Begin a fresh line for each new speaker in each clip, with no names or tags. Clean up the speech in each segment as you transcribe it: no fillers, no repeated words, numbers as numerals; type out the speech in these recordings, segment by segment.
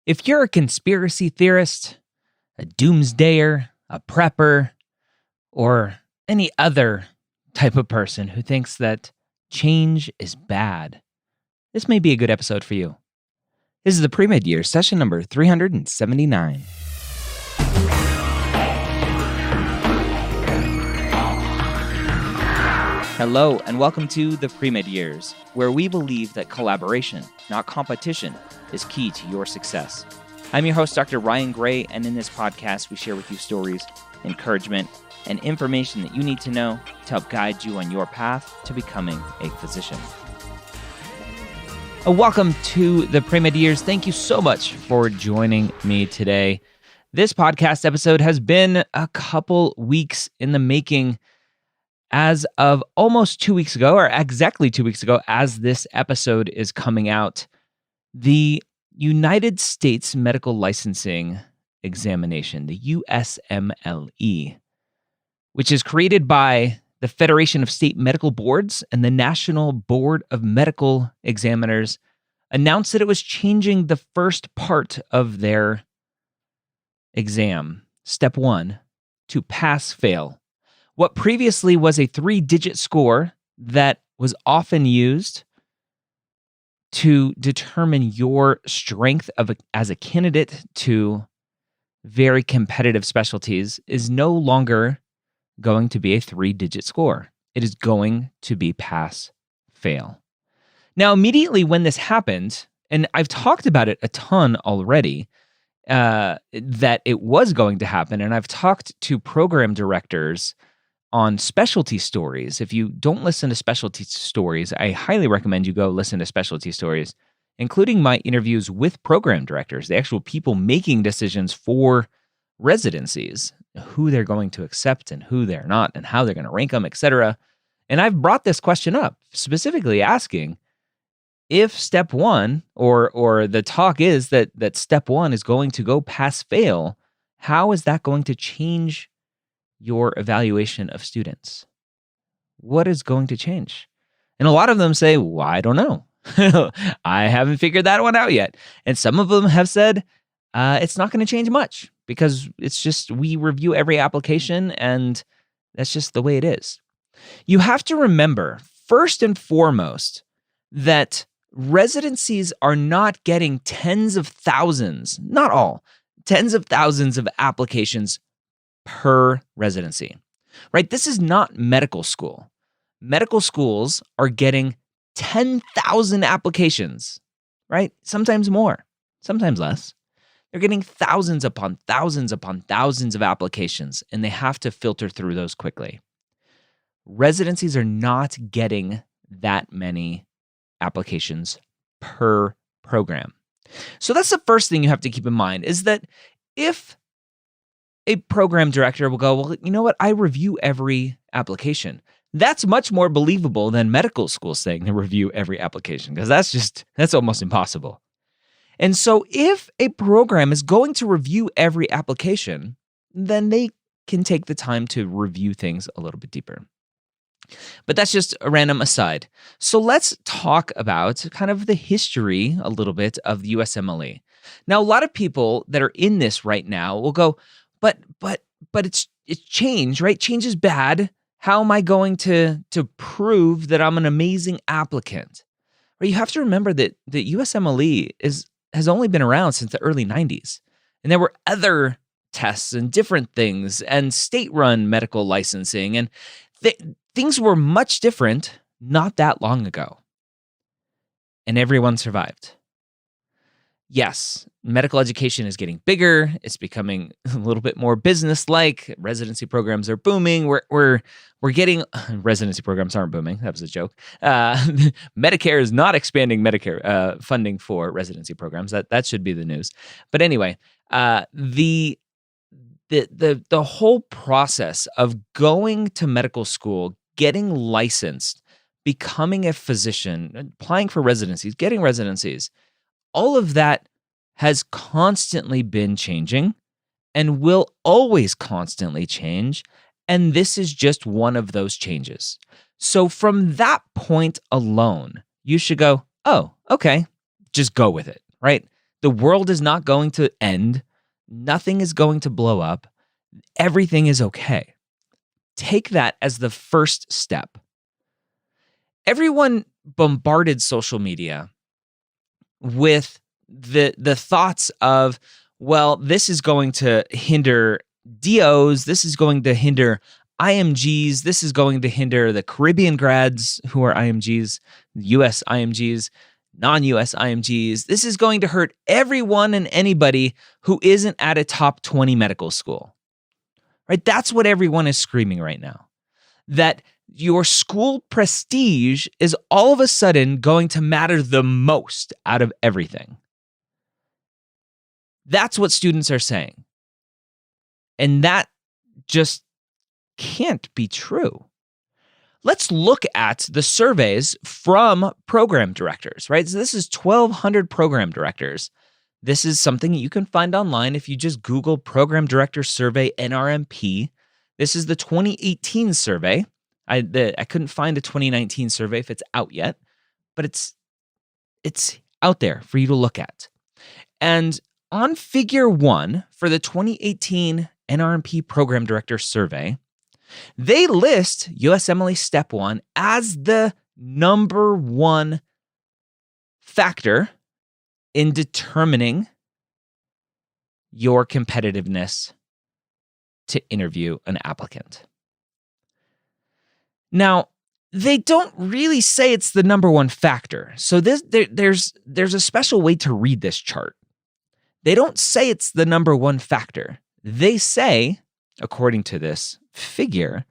If you're a conspiracy theorist, a doomsdayer, a prepper, or any other type of person who thinks that change is bad, this may be a good episode for you. This is the Premed Year, session number 379. Hello, and welcome to the Premed Years, where we believe that collaboration, not competition, is key to your success. I'm your host, Dr. Ryan Gray, and in this podcast, we share with you stories, encouragement, and information that you need to know to help guide you on your path to becoming a physician. Welcome to the Premed Years. Thank you so much for joining me today. This podcast episode has been a couple weeks in the making. As of almost 2 weeks ago, or exactly 2 weeks ago, as this episode is coming out, the United States Medical Licensing Examination, the USMLE, which is created by the Federation of State Medical Boards and the National Board of Medical Examiners, announced that it was changing the first part of their exam, Step 1, to pass-fail. What previously was a 3-digit score that was often used to determine your strength as a candidate to very competitive specialties is no longer going to be a 3-digit score. It is going to be pass-fail. Now, immediately when this happened, and I've talked about it a ton already, that it was going to happen, and I've talked to program directors on specialty stories. If you don't listen to specialty stories, I highly recommend you go listen to specialty stories, including my interviews with program directors, the actual people making decisions for residencies, who they're going to accept and who they're not, and how they're going to rank them, etc. And I've brought this question up, specifically asking if Step 1, or the talk is that Step 1 is going to go pass-fail, how is that going to change your evaluation of students? What is going to change? And a lot of them say, well, I don't know. I haven't figured that one out yet. And some of them have said, it's not going to change much because it's just we review every application and that's just the way it is. You have to remember, first and foremost, that residencies are not getting tens of thousands, not all, tens of thousands of applications per residency, right? This is not medical school. Medical schools are getting 10,000 applications, right? Sometimes more, sometimes less. They're getting thousands upon thousands upon thousands of applications, and they have to filter through those quickly. Residencies are not getting that many applications per program. So that's the first thing you have to keep in mind, is that if a program director will go, well, you know what? I review every application. That's much more believable than medical school saying they review every application, because that's almost impossible. And so if a program is going to review every application, then they can take the time to review things a little bit deeper. But that's just a random aside. So let's talk about kind of the history a little bit of the USMLE. Now, a lot of people that are in this right now will go, but it's change, right? Change is bad. How am I going to prove that I'm an amazing applicant? Right? You have to remember that the USMLE has only been around since the early 90s. And there were other tests and different things and state-run medical licensing. And things were much different not that long ago. And everyone survived. Yes, medical education is getting bigger. It's becoming a little bit more business-like. Residency programs are booming. We're getting residency programs aren't booming. That was a joke. Medicare is not expanding Medicare funding for residency programs. That should be the news. But anyway, the whole process of going to medical school, getting licensed, becoming a physician, applying for residencies, getting residencies, all of that has constantly been changing and will always constantly change. And this is just one of those changes. So from that point alone, you should go, oh, okay, just go with it, right? The world is not going to end. Nothing is going to blow up. Everything is okay. Take that as the first step. Everyone bombarded social media with the thoughts of, well, this is going to hinder DOs, this is going to hinder IMGs, this is going to hinder the Caribbean grads who are IMGs, US IMGs, non-US IMGs. This is going to hurt everyone and anybody who isn't at a top 20 medical school. Right? That's what everyone is screaming right now. That your school prestige is all of a sudden going to matter the most out of everything. That's what students are saying. And that just can't be true. Let's look at the surveys from program directors, right? So this is 1,200 program directors. This is something you can find online if you just Google Program Director Survey NRMP. This is the 2018 survey. I couldn't find a 2019 survey if it's out yet, but it's out there for you to look at. And on figure 1 for the 2018 NRMP Program Director Survey, they list USMLE Step 1 as the number one factor in determining your competitiveness to interview an applicant. Now, they don't really say it's the number one factor. So there's a special way to read this chart. They don't say it's the number one factor. They say, according to this figure,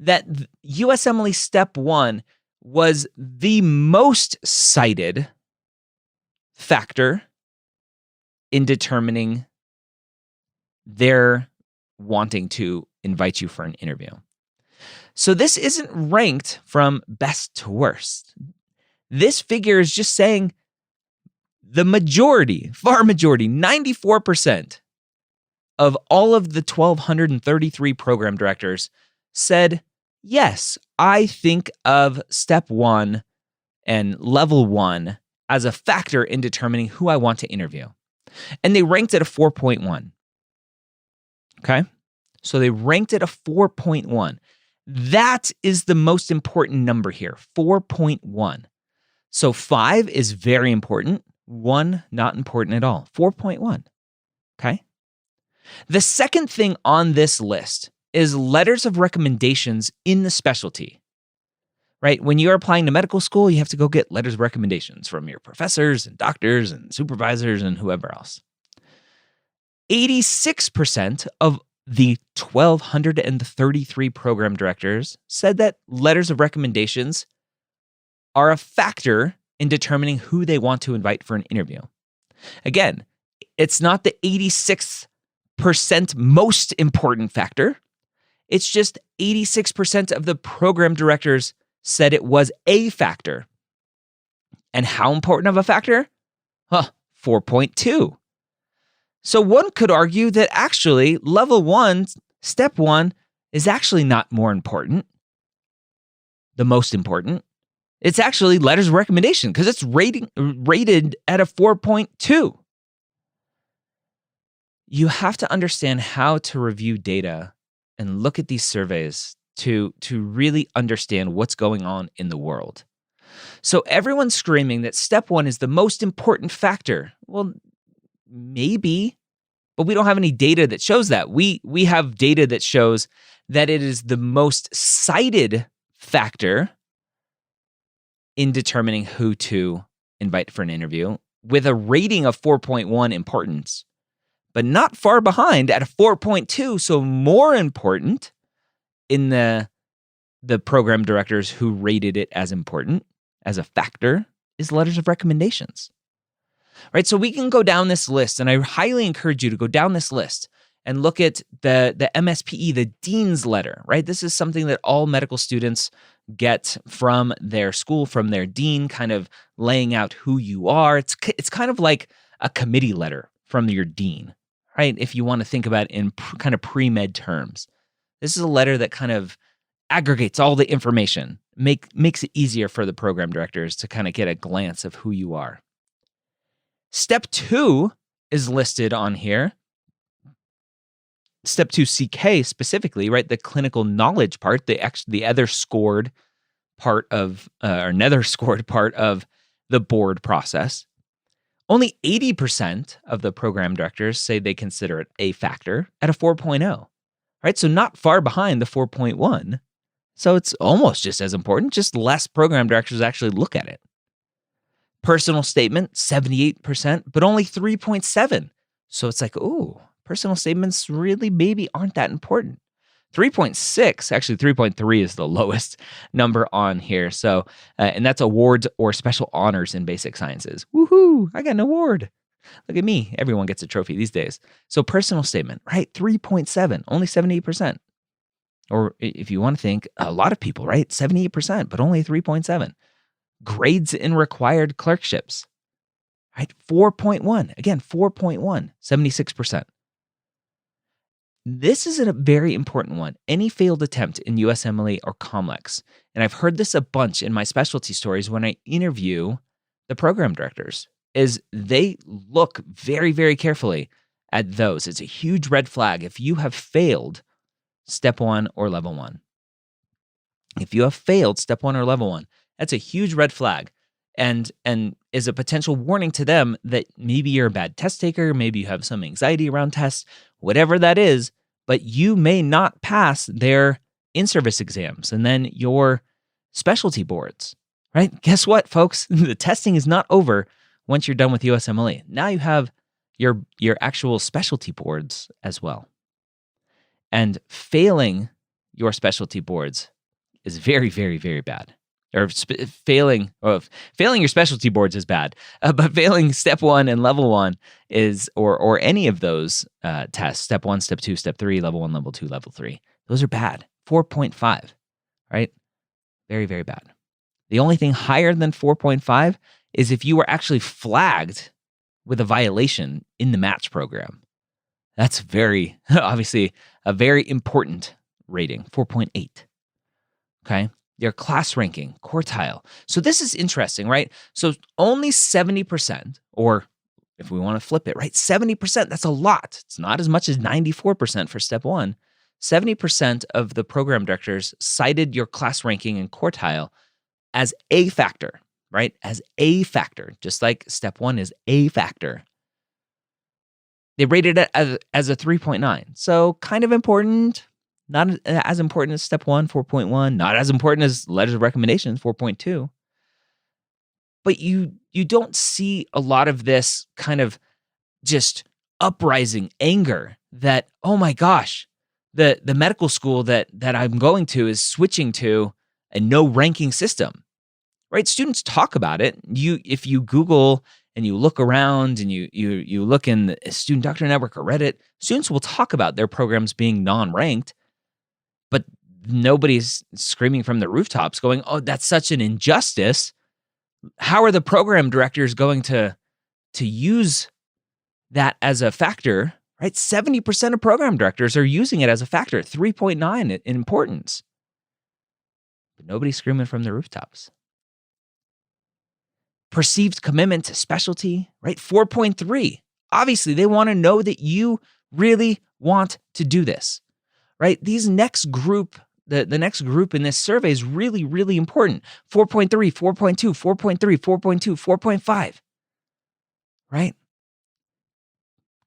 that USMLE Step 1 was the most cited factor in determining their wanting to invite you for an interview. So this isn't ranked from best to worst. This figure is just saying the majority, far majority, 94% of all of the 1,233 program directors said, yes, I think of Step 1 and Level 1 as a factor in determining who I want to interview. And they ranked it a 4.1. Okay? So they ranked it a 4.1. That is the most important number here, 4.1. So 5 is very important. 1, not important at all. 4.1. Okay? The second thing on this list is letters of recommendations in the specialty. Right? When you're applying to medical school, you have to go get letters of recommendations from your professors and doctors and supervisors and whoever else. 86% of the 1,233 program directors said that letters of recommendations are a factor in determining who they want to invite for an interview. Again, it's not the 86th percent most important factor. It's just 86% of the program directors said it was a factor. And how important of a factor? 4.2. So one could argue that actually Level 1, Step 1, is actually not more important, the most important. It's actually letters of recommendation because it's rated at a 4.2. You have to understand how to review data and look at these surveys to really understand what's going on in the world. So everyone's screaming that Step 1 is the most important factor. Well, maybe, but we don't have any data that shows that. We have data that shows that it is the most cited factor in determining who to invite for an interview with a rating of 4.1 importance, but not far behind at a 4.2, so more important in the program directors who rated it as important, as a factor, is letters of recommendations. Right? So we can go down this list, and I highly encourage you to go down this list and look at the MSPE, the dean's letter, right? This is something that all medical students get from their school, from their dean, kind of laying out who you are. It's kind of like a committee letter from your dean, right? If you want to think about it in kind of pre-med terms. This is a letter that kind of aggregates all the information, makes it easier for the program directors to kind of get a glance of who you are. Step 2 is listed on here. Step 2 CK specifically, right? The clinical knowledge part, the other scored part of, or another scored part of the board process. Only 80% of the program directors say they consider it a factor at a 4.0, right? So not far behind the 4.1. So it's almost just as important, just less program directors actually look at it. Personal statement, 78%, but only 3.7. So it's like, ooh, personal statements really maybe aren't that important. 3.6, actually 3.3 is the lowest number on here. So, and that's awards or special honors in basic sciences. Woohoo, I got an award. Look at me. Everyone gets a trophy these days. So personal statement, right? 3.7, only 78%. Or if you want to think, a lot of people, right? 78%, but only 3.7. Grades in required clerkships, right? 4.1, again, 4.1, 76%. This is a very important one. Any failed attempt in USMLE or COMLEX, and I've heard this a bunch in my specialty stories when I interview the program directors, is they look very, very carefully at those. It's a huge red flag if you have failed Step 1 or Level 1. If you have failed Step 1 or Level 1, that's a huge red flag and is a potential warning to them that maybe you're a bad test taker, maybe you have some anxiety around tests, whatever that is, but you may not pass their in-service exams and then your specialty boards, right? Guess what, folks? The testing is not over once you're done with USMLE. Now you have your actual specialty boards as well. And failing your specialty boards is very, very, very bad. Or failing your specialty boards is bad, but failing Step 1 and Level 1 is, or any of those tests, Step 1, Step 2, Step 3, Level 1, Level 2, Level 3, those are bad. 4.5, right? Very, very bad. The only thing higher than 4.5 is if you were actually flagged with a violation in the match program. That's very, obviously, a very important rating, 4.8. Okay? Your class ranking, quartile. So this is interesting, right? So only 70%, or if we want to flip it, right? 70%, that's a lot. It's not as much as 94% for Step 1. 70% of the program directors cited your class ranking and quartile as a factor, right? As a factor, just like Step 1 is a factor. They rated it as a 3.9. So kind of important. Not as important as Step 1, 4.1. Not as important as letters of recommendations, 4.2. But you don't see a lot of this kind of just uprising anger that, oh my gosh, the medical school that I'm going to is switching to a no ranking system, right? Students talk about it. If you Google and you look around and you look in the Student Doctor Network or Reddit, students will talk about their programs being non-ranked. But nobody's screaming from the rooftops going, oh, that's such an injustice. How are the program directors going to use that as a factor, right? 70% of program directors are using it as a factor, 3.9 in importance. But nobody's screaming from the rooftops. Perceived commitment to specialty, right? 4.3. Obviously, they want to know that you really want to do this. Right? These next group, the next group in this survey is really, really important. 4.3, 4.2, 4.3, 4.2, 4.5. Right?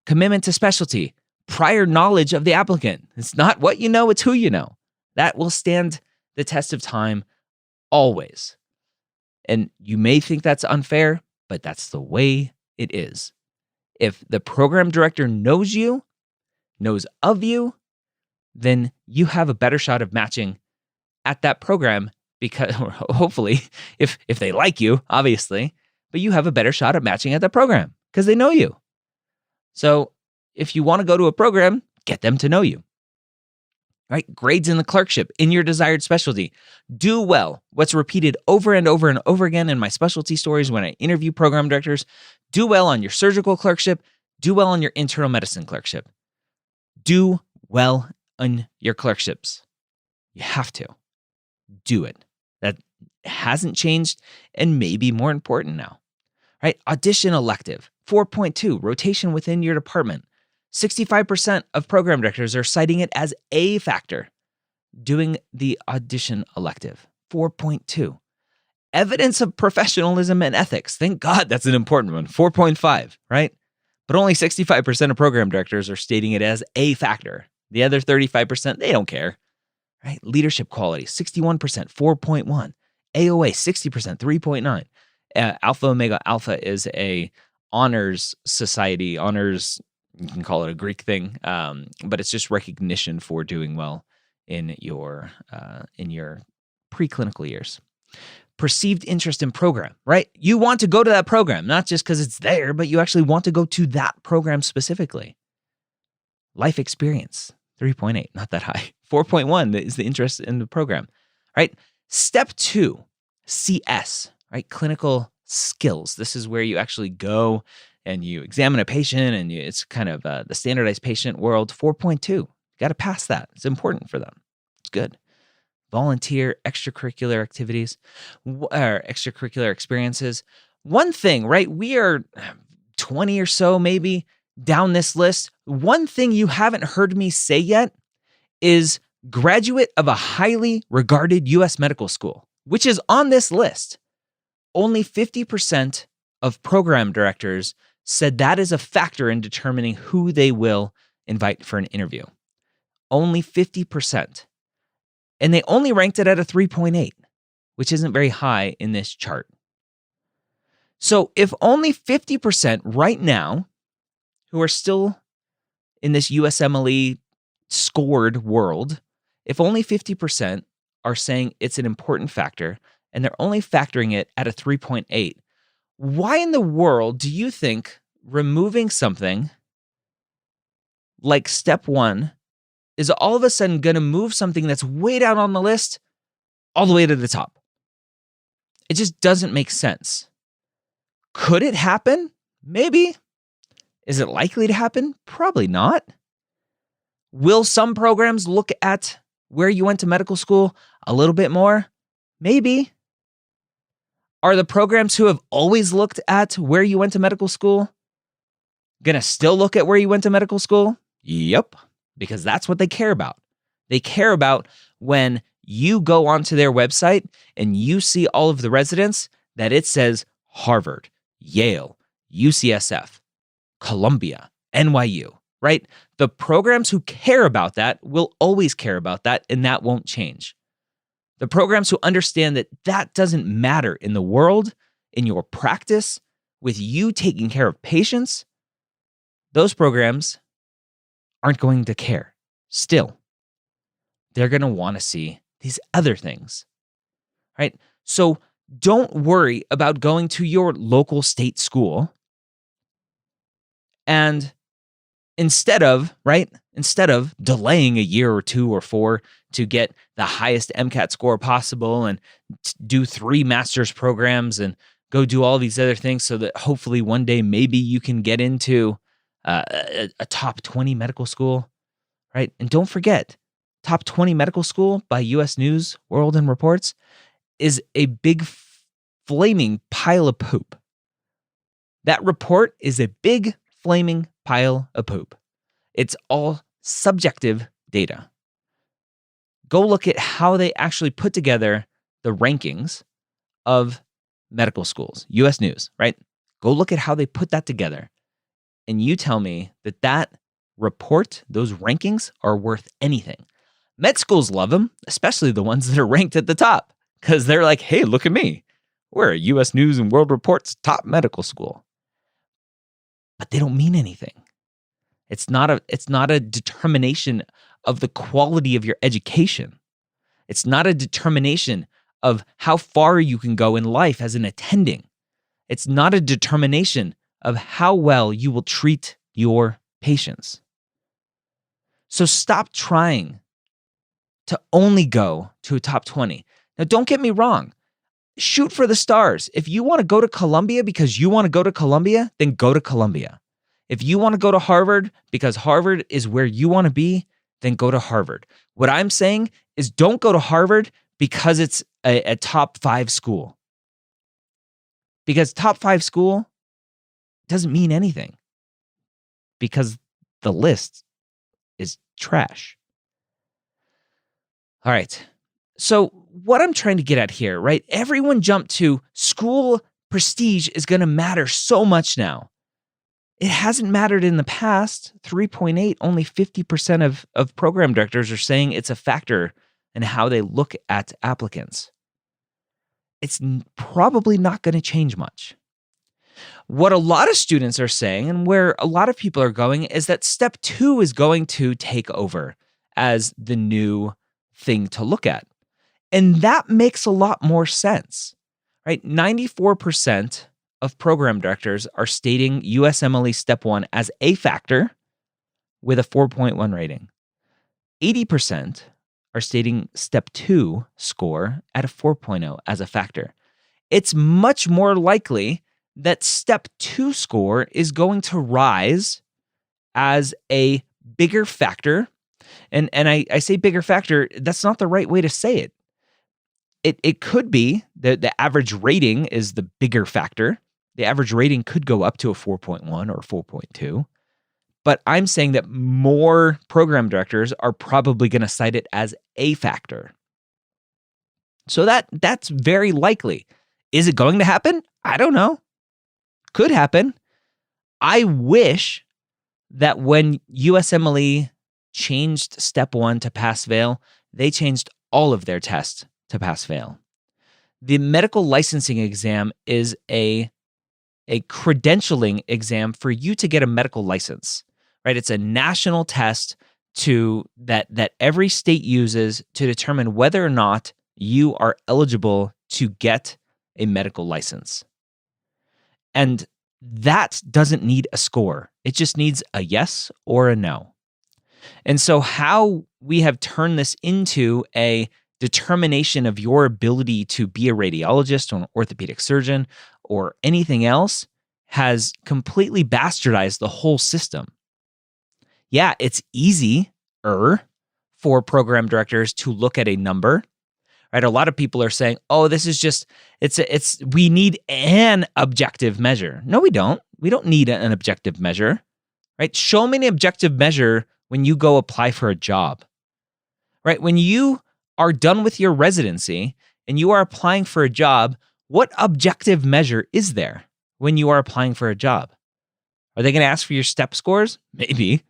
Commitment to specialty, prior knowledge of the applicant. It's not what you know, it's who you know. That will stand the test of time always. And you may think that's unfair, but that's the way it is. If the program director knows you, knows of you, then you have a better shot of matching at that program because hopefully, if they like you, obviously, but you have a better shot at matching at that program because they know you. So if you want to go to a program, get them to know you. Right? Grades in the clerkship in your desired specialty. Do well. What's repeated over and over and over again in my specialty stories when I interview program directors. Do well on your surgical clerkship. Do well on your internal medicine clerkship. Do well on your clerkships. You have to do it. That hasn't changed and may be more important now, right? Audition elective, 4.2, rotation within your department. 65% of program directors are citing it as a factor. Doing the audition elective, 4.2. Evidence of professionalism and ethics. Thank God that's an important one, 4.5, right? But only 65% of program directors are stating it as a factor. The other 35%, they don't care, right? Leadership quality, 61%, 4.1. AOA, 60%, 3.9. Alpha Omega Alpha is a honors society, honors, you can call it a Greek thing, but it's just recognition for doing well in your preclinical years. Perceived interest in program, right? You want to go to that program, not just because it's there, but you actually want to go to that program specifically. Life experience, 3.8, not that high. 4.1 is the interest in the program, right? Step 2, CS, right? Clinical skills. This is where you actually go and you examine a patient, and it's kind of the standardized patient world. 4.2, you got to pass that. It's important for them. It's good. Volunteer, extracurricular activities, or extracurricular experiences. One thing, right? We are 20 or so maybe down this list. One thing you haven't heard me say yet is graduate of a highly regarded U.S. medical school, which is on this list. Only 50% of program directors said that is a factor in determining who they will invite for an interview. Only 50%. And they only ranked it at a 3.8, which isn't very high in this chart. So if only 50% right now, who are still in this USMLE scored world, if only 50% are saying it's an important factor, and they're only factoring it at a 3.8, why in the world do you think removing something like step 1 is all of a sudden going to move something that's way down on the list all the way to the top? It just doesn't make sense. Could it happen? Maybe. Is it likely to happen? Probably not. Will some programs look at where you went to medical school a little bit more? Maybe. Are the programs who have always looked at where you went to medical school going to still look at where you went to medical school? Yep. Because that's what they care about. They care about when you go onto their website and you see all of the residents that it says Harvard, Yale, UCSF, Columbia, NYU, right? The programs who care about that will always care about that, and that won't change. The programs who understand that that doesn't matter in the world, in your practice, with you taking care of patients, those programs aren't going to care. Still, they're going to want to see these other things, right? So don't worry about going to your local state school. And instead of delaying a year or 2 or 4 to get the highest MCAT score possible and do 3 master's programs and go do all these other things so that hopefully one day maybe you can get into a top 20 medical school, right? And don't forget, top 20 medical school by US News, World and Reports is a big flaming pile of poop. That report is a big flaming pile of poop. It's all subjective data. Go look at how they actually put together the rankings of medical schools, US News, right? Go look at how they put that together. And you tell me that that report, those rankings are worth anything. Med schools love them, especially the ones that are ranked at the top, because they're like, hey, look at me. We're a US News and World Report's top medical school. But they don't mean anything. It's not a determination of the quality of your education. It's not a determination of how far you can go in life as an attending. It's not a determination of how well you will treat your patients. So stop trying to only go to a top 20. Now, don't get me wrong. Shoot for the stars. If you want to go to Columbia because you want to go to Columbia, then go to Columbia. If you want to go to Harvard because Harvard is where you want to be, then go to Harvard. What I'm saying is don't go to Harvard because it's a top 5 school. Because top 5 school doesn't mean anything because the list is trash. All right. So what I'm trying to get at here, right? Everyone jumped to school prestige is going to matter so much now. It hasn't mattered in the past. 3.8, only 50% of program directors are saying it's a factor in how they look at applicants. It's probably not going to change much. What a lot of students are saying, and where a lot of people are going, is that step 2 is going to take over as the new thing to look at. And that makes a lot more sense, right? 94% of program directors are stating USMLE Step 1 as a factor with a 4.1 rating. 80% are stating Step 2 score at a 4.0 as a factor. It's much more likely that Step 2 score is going to rise as a bigger factor. And I say bigger factor, that's not the right way to say it. It could be that the average rating is the bigger factor. The average rating could go up to a 4.1 or 4.2. But I'm saying that more program directors are probably going to cite it as a factor. So that's very likely. Is it going to happen? I don't know. Could happen. I wish that when USMLE changed Step 1 to pass-fail, they changed all of their tests to pass-fail. The medical licensing exam is a credentialing exam for you to get a medical license, right? It's a national test that every state uses to determine whether or not you are eligible to get a medical license. And that doesn't need a score. It just needs a yes or a no. And so how we have turned this into a determination of your ability to be a radiologist or an orthopedic surgeon or anything else has completely bastardized the whole system. Yeah, it's easier for program directors to look at a number, right? A lot of people are saying, "Oh, this is just we need an objective measure." No, we don't. We don't need an objective measure, right? Show me an objective measure when you go apply for a job, right? When you are done with your residency and you are applying for a job, what objective measure is there when you are applying for a job? Are they going to ask for your step scores? Maybe.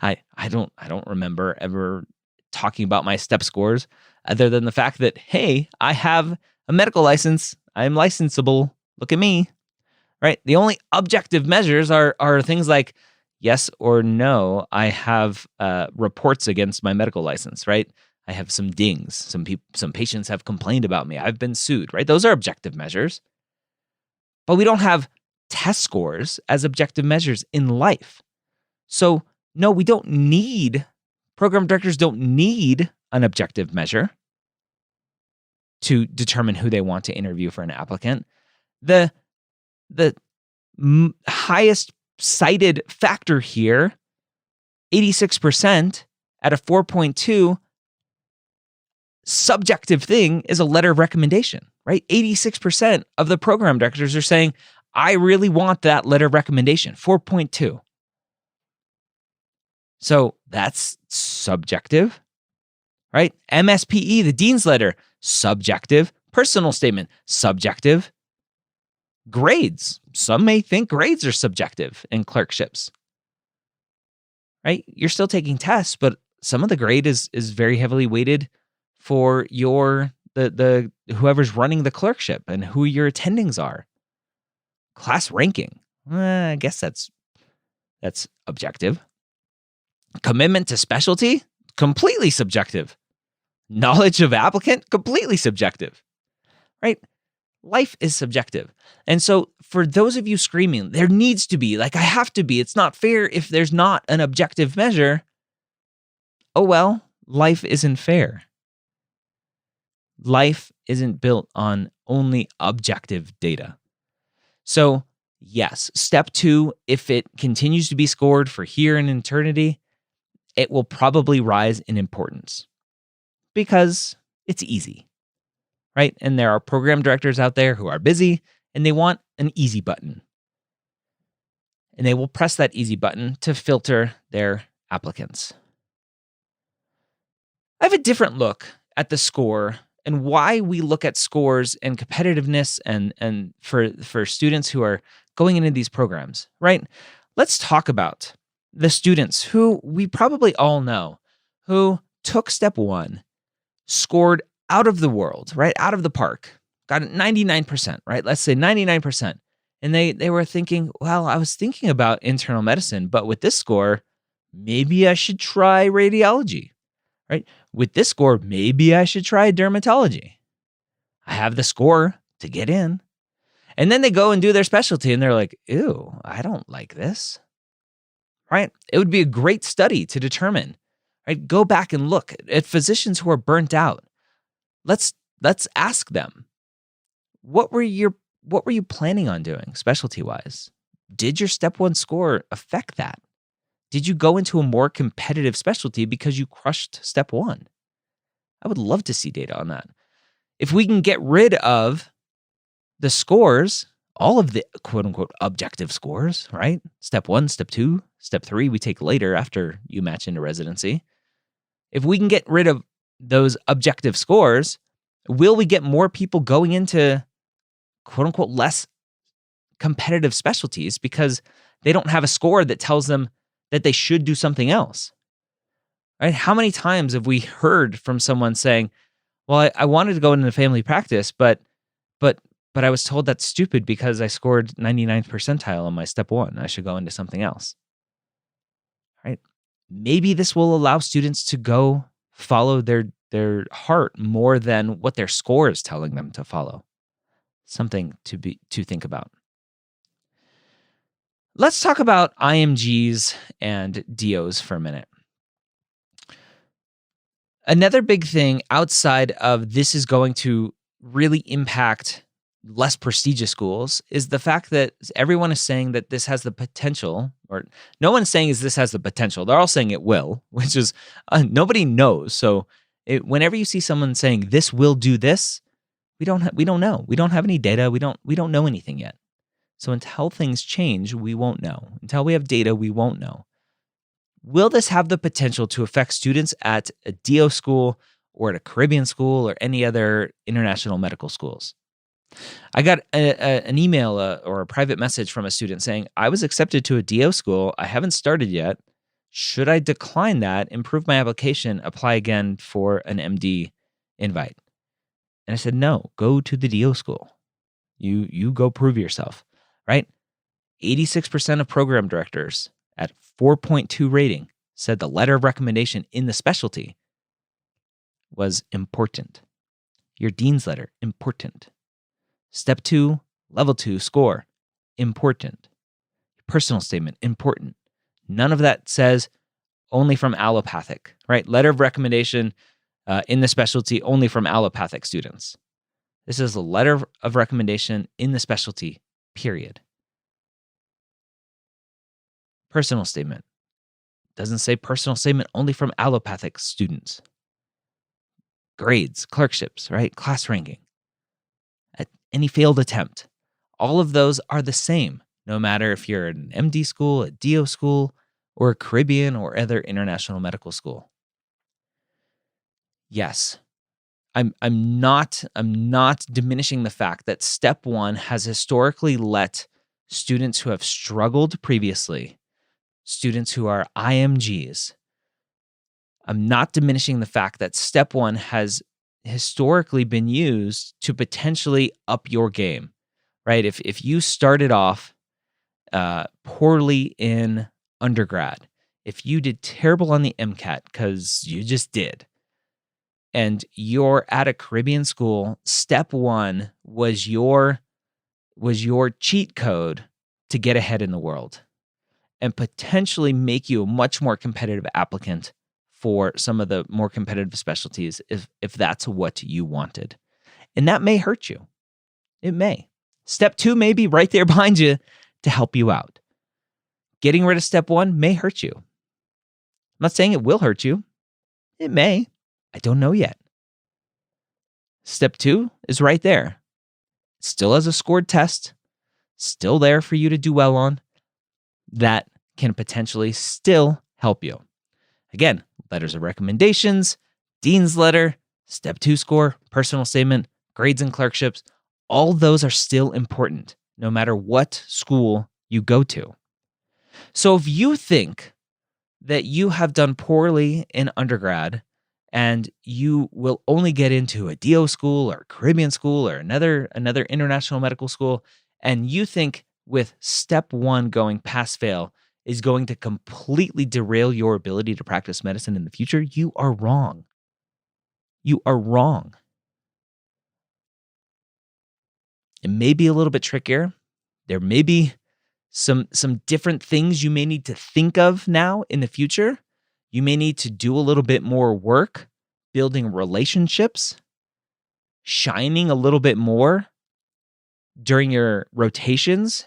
I don't remember ever talking about my step scores other than the fact that, hey, I have a medical license. I'm licensable. Look at me, right? The only objective measures are things like yes or no. I have reports against my medical license, right? I have some dings. Some patients have complained about me. I've been sued, right? Those are objective measures. But we don't have test scores as objective measures in life. So no, program directors don't need an objective measure to determine who they want to interview for an applicant. The highest cited factor here, 86% at a 4.2, subjective thing is a letter of recommendation, right? 86% of the program directors are saying, I really want that letter of recommendation, 4.2. So that's subjective, right? MSPE, the dean's letter, subjective. Personal statement, subjective. Grades, some may think grades are subjective in clerkships, right? You're still taking tests, but some of the grade is very heavily weighted for the whoever's running the clerkship and who your attendings are. Class ranking, I guess that's objective. Commitment to specialty, completely subjective. Knowledge of applicant, completely subjective, right? Life is subjective. And so for those of you screaming, there needs to be, like I have to be, it's not fair if there's not an objective measure. Oh well, life isn't fair. Life isn't built on only objective data. So yes, step 2, if it continues to be scored for here in eternity, it will probably rise in importance because it's easy, right? And there are program directors out there who are busy and they want an easy button. And they will press that easy button to filter their applicants. I have a different look at the score and why we look at scores and competitiveness and for students who are going into these programs, right? Let's talk about the students who we probably all know who took step one, scored out of the world, right? Out of the park, got it 99%, right? Let's say 99%. And they were thinking, well, I was thinking about internal medicine, but with this score, maybe I should try radiology, right? With this score, maybe I should try dermatology. I have the score to get in. And then they go and do their specialty and they're like, ew, I don't like this, right? It would be a great study to determine, right? Go back and look at physicians who are burnt out. Let's ask them, what were you planning on doing specialty-wise? Did your step one score affect that? Did you go into a more competitive specialty because you crushed step one? I would love to see data on that. If we can get rid of the scores, all of the quote unquote objective scores, right? Step one, step two, step three, we take later after you match into residency. If we can get rid of those objective scores, will we get more people going into quote unquote less competitive specialties because they don't have a score that tells them that they should do something else? Right? How many times have we heard from someone saying, well, I wanted to go into family practice, but I was told that's stupid because I scored 99th percentile on my step one. I should go into something else. Right? Maybe this will allow students to go follow their heart more than what their score is telling them to follow. Something to think about. Let's talk about IMGs and DOs for a minute. Another big thing outside of this is going to really impact less prestigious schools is the fact that everyone is saying that this has the potential, or no one's saying is this has the potential. They're all saying it will, which is nobody knows. So whenever you see someone saying this will do this, we don't know. We don't have any data. We don't know anything yet. So until things change, we won't know. Until we have data, we won't know. Will this have the potential to affect students at a DO school or at a Caribbean school or any other international medical schools? I got an email or a private message from a student saying, I was accepted to a DO school. I haven't started yet. Should I decline that, improve my application, apply again for an MD invite? And I said, no, go to the DO school. You go prove yourself, right? 86% of program directors at 4.2 rating said the letter of recommendation in the specialty was important. Your dean's letter, important. Step 2, level 2 score, important. Personal statement, important. None of that says only from allopathic, right? Letter of recommendation in the specialty only from allopathic students. This is a letter of recommendation in the specialty, period. Personal statement. Doesn't say personal statement only from allopathic students. Grades, clerkships, right? Class ranking. At any failed attempt. All of those are the same, no matter if you're at an MD school, a DO school, or a Caribbean or other international medical school. Yes, I'm not diminishing the fact that step one has historically let students who have struggled previously, students who are IMGs. I'm not diminishing the fact that step one has historically been used to potentially up your game, right? If you started off poorly in undergrad, if you did terrible on the MCAT because you just did, and you're at a Caribbean school, step one was your cheat code to get ahead in the world and potentially make you a much more competitive applicant for some of the more competitive specialties if that's what you wanted. And that may hurt you. It may. Step 2 may be right there behind you to help you out. Getting rid of step 1 may hurt you. I'm not saying it will hurt you. It may. I don't know yet. Step 2 is right there. still as a scored test, still there for you to do well on, that can potentially still help you. Again, letters of recommendations, dean's letter, step 2 score, personal statement, grades and clerkships, all those are still important no matter what school you go to. So if you think that you have done poorly in undergrad and you will only get into a DO school or Caribbean school or another international medical school, and you think with step 1 going pass fail is going to completely derail your ability to practice medicine in the future, you are wrong. You are wrong. It may be a little bit trickier. There may be some different things you may need to think of now in the future. You may need to do a little bit more work building relationships, shining a little bit more during your rotations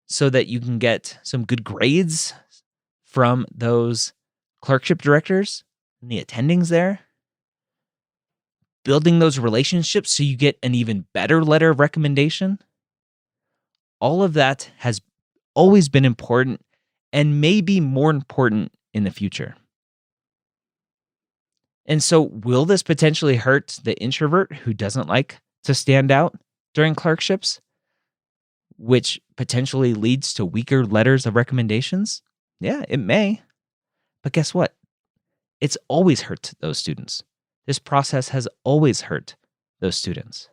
so that you can get some good grades from those clerkship directors and the attendings there. Building those relationships so you get an even better letter of recommendation. All of that has always been important and may be more important in the future. And so will this potentially hurt the introvert who doesn't like to stand out during clerkships, which potentially leads to weaker letters of recommendations? Yeah, it may. But guess what? It's always hurt those students. This process has always hurt those students.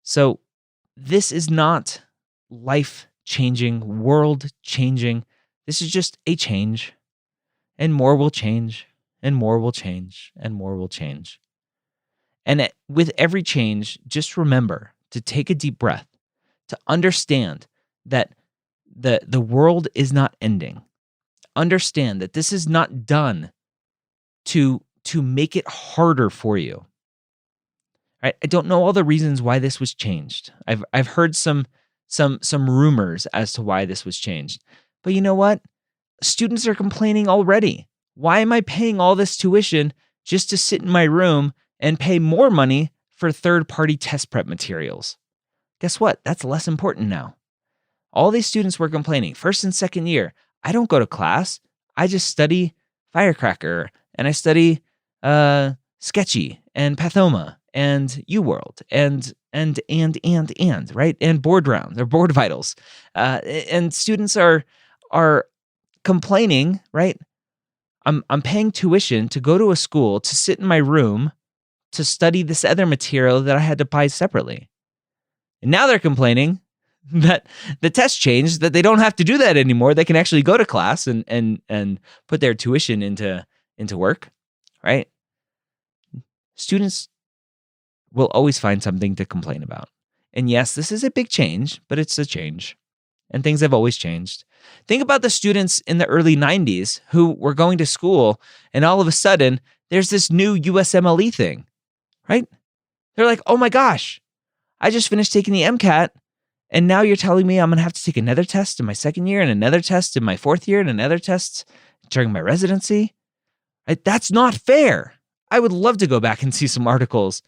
So this is not life-changing, world-changing. This is just a change, and more will change, and more will change, and more will change. And with every change, just remember to take a deep breath, to understand that the world is not ending. Understand that this is not done to make it harder for you. I don't know all the reasons why this was changed. I've heard some rumors as to why this was changed. But you know what? Students are complaining already. Why am I paying all this tuition just to sit in my room and pay more money for third-party test prep materials? Guess what? That's less important now. All these students were complaining. First and second year, I don't go to class. I just study Firecracker and I study Sketchy and Pathoma and UWorld and right, and board rounds or board vitals, and students are complaining, right? I'm paying tuition to go to a school to sit in my room to study this other material that I had to buy separately, and now they're complaining that the test changed, that they don't have to do that anymore. They can actually go to class and put their tuition into work, right? Students will always find something to complain about. And yes, this is a big change, but it's a change. And things have always changed. Think about the students in the early 90s who were going to school and all of a sudden there's this new USMLE thing, right? They're like, oh my gosh, I just finished taking the MCAT and now you're telling me I'm going to have to take another test in my second year and another test in my fourth year and another test during my residency? Right? That's not fair. I would love to go back and see some articles.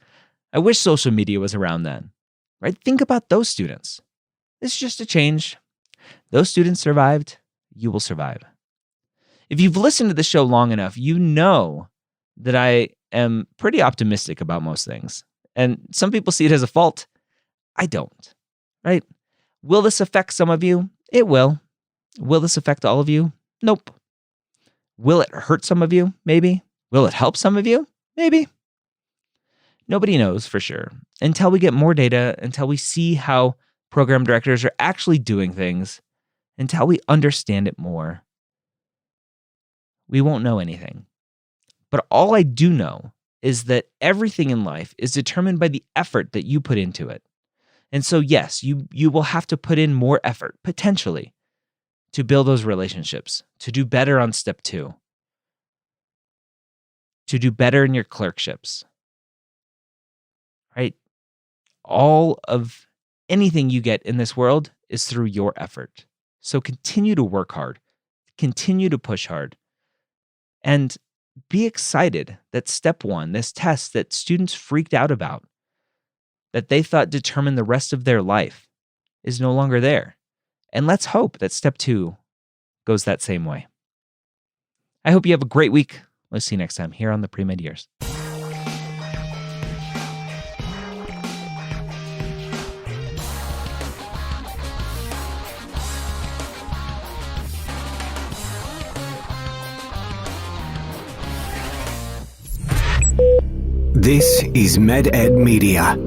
I wish social media was around then, right? Think about those students. It's just a change. Those students survived. You will survive. If you've listened to the show long enough, you know that I am pretty optimistic about most things. And some people see it as a fault. I don't, right? Will this affect some of you? It will. Will this affect all of you? Nope. Will it hurt some of you? Maybe. Will it help some of you? Maybe. Nobody knows for sure until we get more data, until we see how program directors are actually doing things, until we understand it more. We won't know anything. But all I do know is that everything in life is determined by the effort that you put into it. And so, yes, you will have to put in more effort, potentially, to build those relationships, to do better on step 2, to do better in your clerkships, right? All of anything you get in this world is through your effort. So continue to work hard, continue to push hard, and be excited that step 1, this test that students freaked out about, that they thought determined the rest of their life is no longer there. And let's hope that step 2 goes that same way. I hope you have a great week. We'll see you next time here on the Premed Years.
This is MedEd Media.